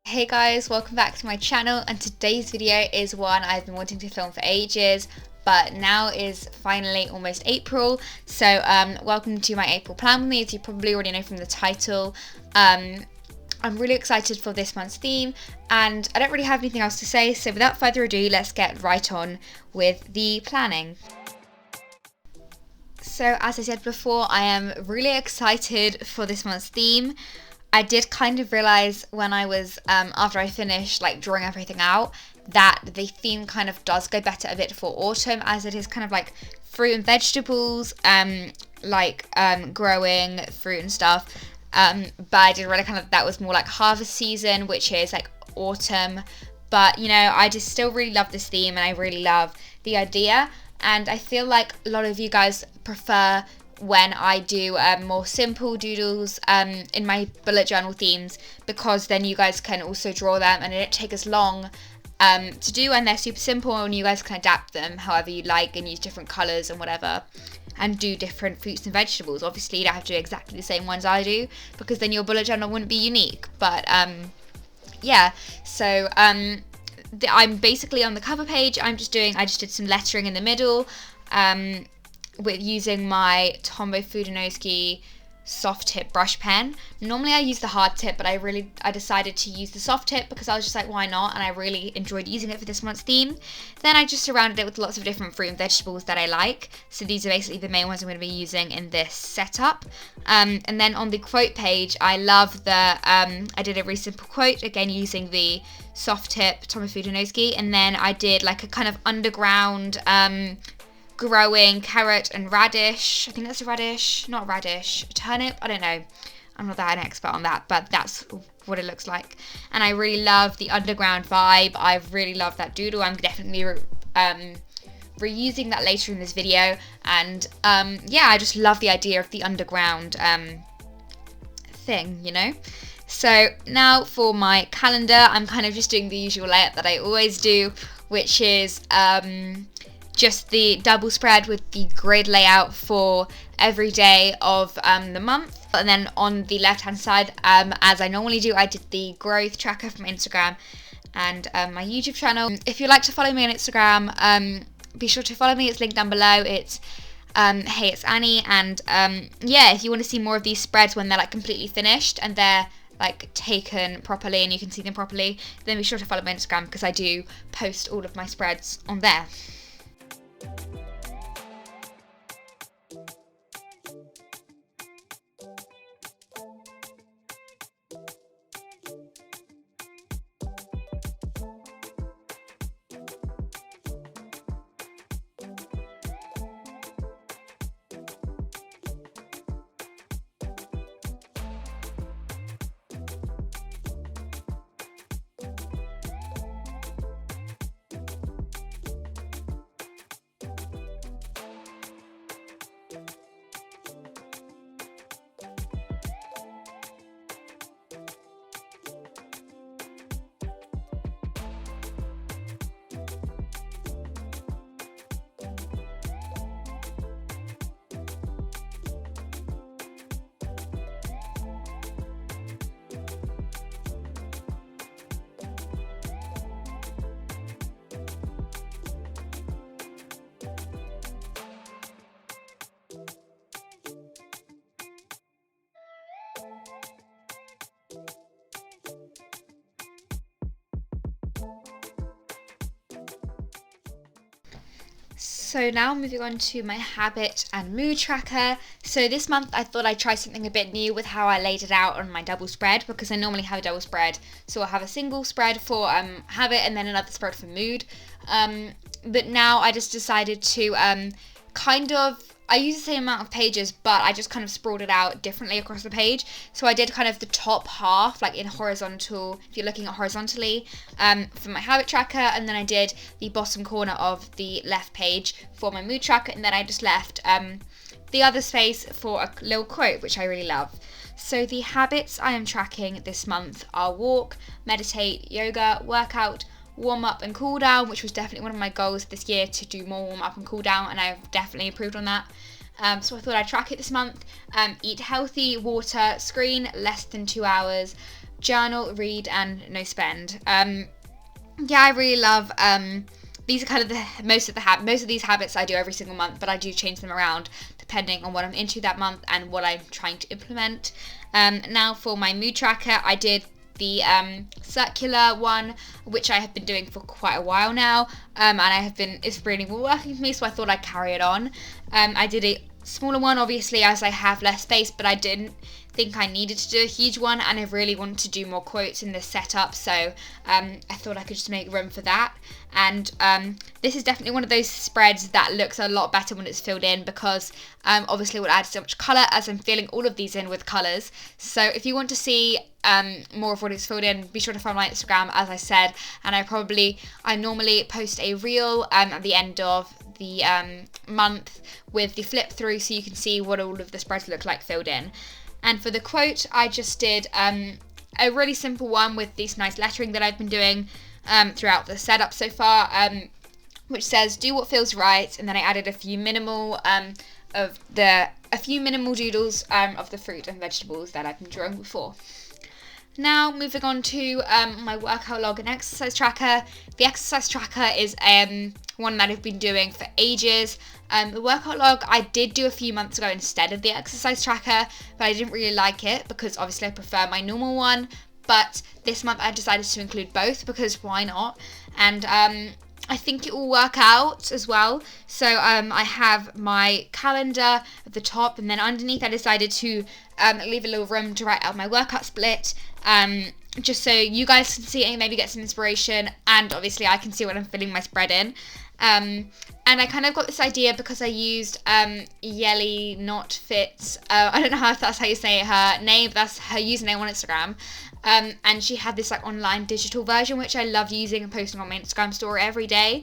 Hey guys, welcome back to my channel, and today's video is one I've been wanting to film for ages, but now is finally almost April. So welcome to my April plan with me. As you probably already know from the title, I'm really excited for this month's theme, and I don't really have anything else to say, so without further ado, let's get right on with the planning. So as I said before, I am really excited for this month's theme. I did kind of realise when I was, after I finished like drawing everything out, that the theme kind of does go better a bit for autumn, as it is kind of like fruit and vegetables, growing fruit and stuff. But I did really kind of, that was more like harvest season, which is like autumn. But you know, I just still really love this theme, and I really love the idea. And I feel like a lot of you guys prefer when I do more simple doodles in my bullet journal themes, because then you guys can also draw them and it don't take as long to do, and they're super simple and you guys can adapt them however you like and use different colours and whatever, and do different fruits and vegetables. Obviously you don't have to do exactly the same ones I do, because then your bullet journal wouldn't be unique. But yeah, so I'm basically on the cover page. I just did some lettering in the middle, with using my Tombow Fudenoski soft tip brush pen. Normally I use the hard tip, but I decided to use the soft tip because I was just like, why not? And I really enjoyed using it for this month's theme. Then I just surrounded it with lots of different fruit and vegetables that I like. So these are basically the main ones I'm going to be using in this setup. And then on the quote page, I love the, I did a really simple quote, again using the soft tip Tombow Fudenoski. And then I did like a kind of underground, growing carrot and radish. I think that's a radish, not radish, a turnip, I don't know. I'm not that an expert on that, but that's what it looks like. And I really love the underground vibe. I really love that doodle. I'm definitely reusing that later in this video. And yeah, I just love the idea of the underground thing, you know? So now for my calendar, I'm kind of just doing the usual layout that I always do, which is just the double spread with the grid layout for every day of the month. And then on the left hand side, as I normally do, I did the growth tracker from Instagram and my YouTube channel. If you'd like to follow me on Instagram, be sure to follow me. It's linked down below. It's hey, it's Annie. And yeah, if you want to see more of these spreads when they're like completely finished and they're like taken properly and you can see them properly, then be sure to follow my Instagram, because I do post all of my spreads on there. So now moving on to my habit and mood tracker. So this month I thought I'd try something a bit new with how I laid it out on my double spread, because I normally have a double spread. So I'll have a single spread for habit and then another spread for mood. But now I just decided to I use the same amount of pages, but I just kind of sprawled it out differently across the page. So I did kind of the top half, like in horizontal, if you're looking at horizontally, for my habit tracker, and then I did the bottom corner of the left page for my mood tracker, and then I just left the other space for a little quote, which I really love. So the habits I am tracking this month are walk, meditate, yoga, workout, warm up and cool down, which was definitely one of my goals this year, to do more warm up and cool down, and I've definitely improved on that. So I thought I'd track it this month. Eat healthy, water, screen less than 2 hours, journal, read, and no spend. Yeah, I really love, these are kind of most of these habits I do every single month, but I do change them around depending on what I'm into that month and what I'm trying to implement. Now for my mood tracker, I did the circular one, which I have been doing for quite a while now, and it's really working for me, so I thought I'd carry it on. I did a smaller one, obviously, as I have less space, but I didn't think I needed to do a huge one, and I really want to do more quotes in this setup, so I thought I could just make room for that. And this is definitely one of those spreads that looks a lot better when it's filled in, because obviously it will add so much colour, as I'm filling all of these in with colours. So if you want to see more of what it's filled in, be sure to follow my Instagram, as I said, and I normally post a reel at the end of the month with the flip through, so you can see what all of the spreads look like filled in. And for the quote, I just did a really simple one with this nice lettering that I've been doing throughout the setup so far, which says, "Do what feels right," and then I added a few minimal doodles of the fruit and vegetables that I've been drawing before. Now, moving on to my workout log and exercise tracker. The exercise tracker is one that I've been doing for ages. The workout log I did do a few months ago instead of the exercise tracker, but I didn't really like it because obviously I prefer my normal one. But this month I decided to include both, because why not? And I think it will work out as well. So I have my calendar at the top, and then underneath I decided to leave a little room to write out my workout split, just so you guys can see it and maybe get some inspiration, and obviously I can see what I'm filling my spread in. And I kind of got this idea because I used Yelly Not Fit. I don't know if that's how you say her name, but that's her username on Instagram. And she had this like online digital version, which I love using and posting on my Instagram story every day.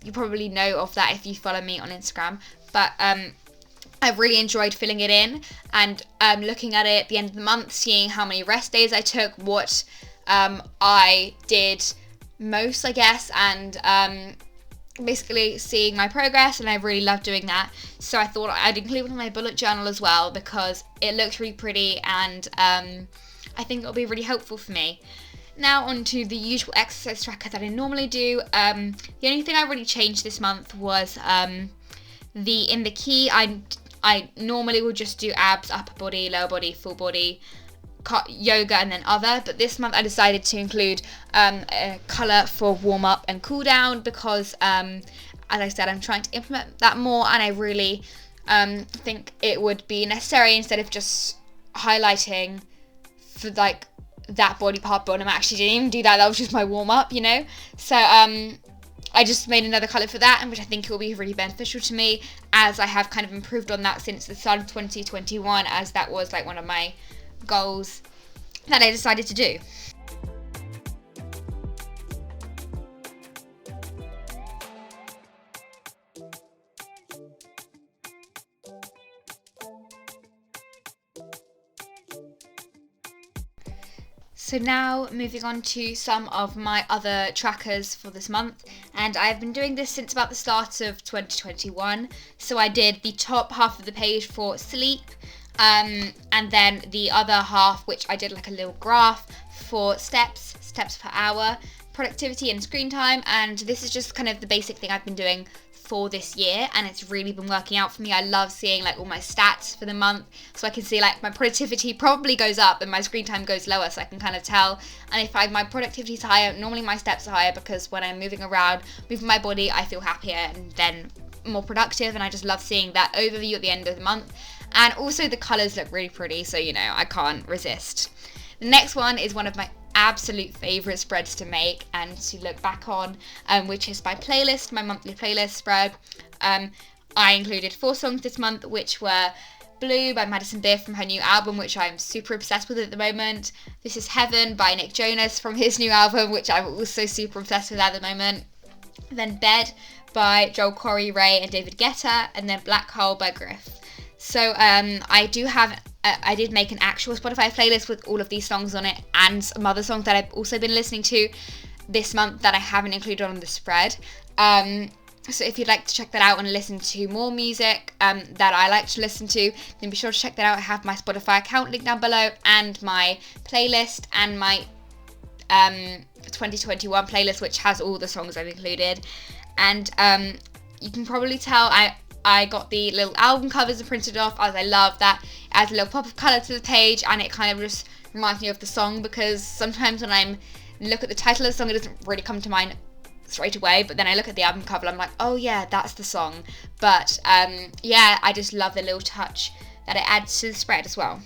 You probably know of that if you follow me on Instagram. But I've really enjoyed filling it in and looking at it at the end of the month, seeing how many rest days I took, what I did most, I guess, and basically seeing my progress, and I really love doing that. So I thought I'd include it in my bullet journal as well, because it looks really pretty, and I think it'll be really helpful for me. Now on to the usual exercise tracker that I normally do. The only thing I really changed this month was in the key, I normally would just do abs, upper body, lower body, full body, yoga, and then other, but this month I decided to include a colour for warm up and cool down, because as I said, I'm trying to implement that more, and I really think it would be necessary, instead of just highlighting for like that body part, but I actually didn't even do that. That was just my warm up, so I just made another colour for that, and which I think will be really beneficial to me, as I have kind of improved on that since the start of 2021, as that was like one of my goals that I decided to do. So now moving on to some of my other trackers for this month, and I've been doing this since about the start of 2021. So I did the top half of the page for sleep, and then the other half, which I did like a little graph for steps per hour, productivity, and screen time. And this is just kind of the basic thing I've been doing for this year, and it's really been working out for me. I love seeing like all my stats for the month, so I can see like my productivity probably goes up and my screen time goes lower, so I can kind of tell. And if my productivity is higher, normally my steps are higher, because when I'm moving around, moving my body, I feel happier and then more productive, and I just love seeing that overview at the end of the month. And also the colours look really pretty, so I can't resist. The next one is one of my absolute favourite spreads to make and to look back on, which is my playlist, my monthly playlist spread. I included 4 songs this month, which were Blue by Madison Beer from her new album, which I'm super obsessed with at the moment. This is Heaven by Nick Jonas from his new album, which I'm also super obsessed with at the moment. Then Bed by Joel Corey, Ray and David Guetta, and then Black Hole by Griff. So I did make an actual Spotify playlist with all of these songs on it, and some other songs that I've also been listening to this month that I haven't included on the spread. So if you'd like to check that out and listen to more music that I like to listen to, then be sure to check that out. I have my Spotify account linked down below, and my playlist, and my 2021 playlist, which has all the songs I've included. And you can probably tell I got the little album covers and printed off, as I love that. It adds a little pop of colour to the page, and it kind of just reminds me of the song, because sometimes when I look at the title of the song, it doesn't really come to mind straight away, but then I look at the album cover and I'm like, oh yeah, that's the song. But yeah, I just love the little touch that it adds to the spread as well.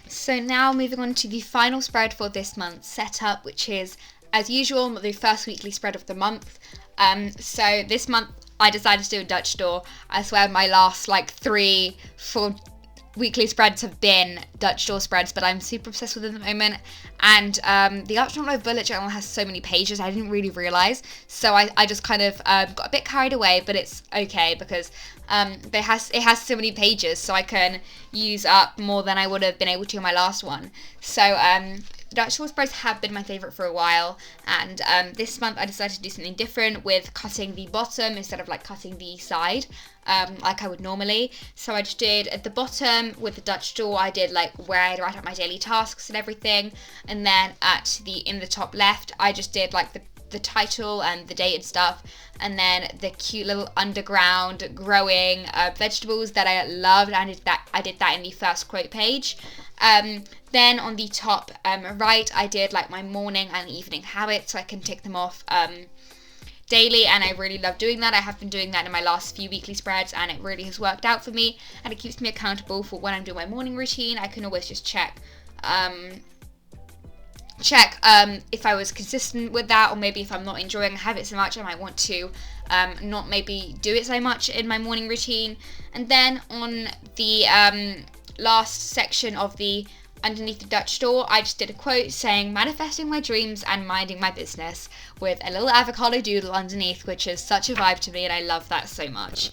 So now moving on to the final spread for this month's setup, which is, as usual, the first weekly spread of the month. So this month I decided to do a Dutch store. I swear my last 3-4 weekly spreads have been Dutch store spreads, but I'm super obsessed with them at the moment. And the Art Journal bullet journal has so many pages, I didn't really realise. So I just kind of got a bit carried away, but it's okay, because it has so many pages, so I can use up more than I would have been able to in my last one. So Dutch store spreads have been my favourite for a while, and this month I decided to do something different with cutting the bottom instead of cutting the side like I would normally. So I just did at the bottom with the Dutch store, I did where I'd write out my daily tasks and everything, and then in the top left I just did the title and the date and stuff, and then the cute little underground growing vegetables that I loved. I did that in the first quote page. Then on the top right, I did my morning and evening habits, so I can tick them off daily, and I really love doing that. I have been doing that in my last few weekly spreads, and it really has worked out for me, and it keeps me accountable for when I'm doing my morning routine. I can always just check if I was consistent with that, or maybe if I'm not enjoying a habit so much, I might want to not maybe do it so much in my morning routine. And then on the last section of the underneath the Dutch store, I just did a quote saying manifesting my dreams and minding my business, with a little avocado doodle underneath, which is such a vibe to me, and I love that so much.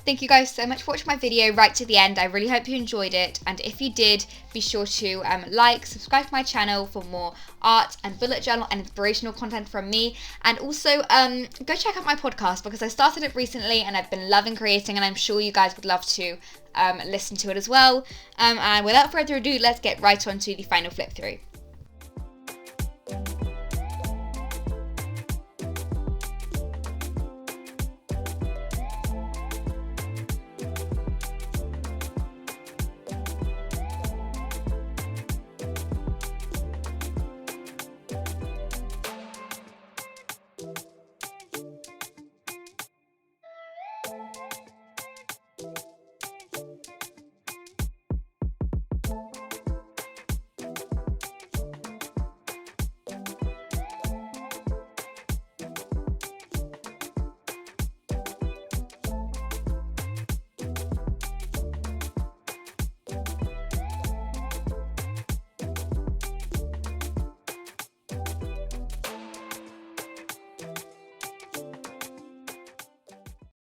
Thank you guys so much for watching my video right to the end. I really hope you enjoyed it, and if you did, be sure to subscribe to my channel for more art and bullet journal and inspirational content from me, and also go check out my podcast, because I started it recently and I've been loving creating, and I'm sure you guys would love to listen to it as well. And without further ado, let's get right on to the final flip through.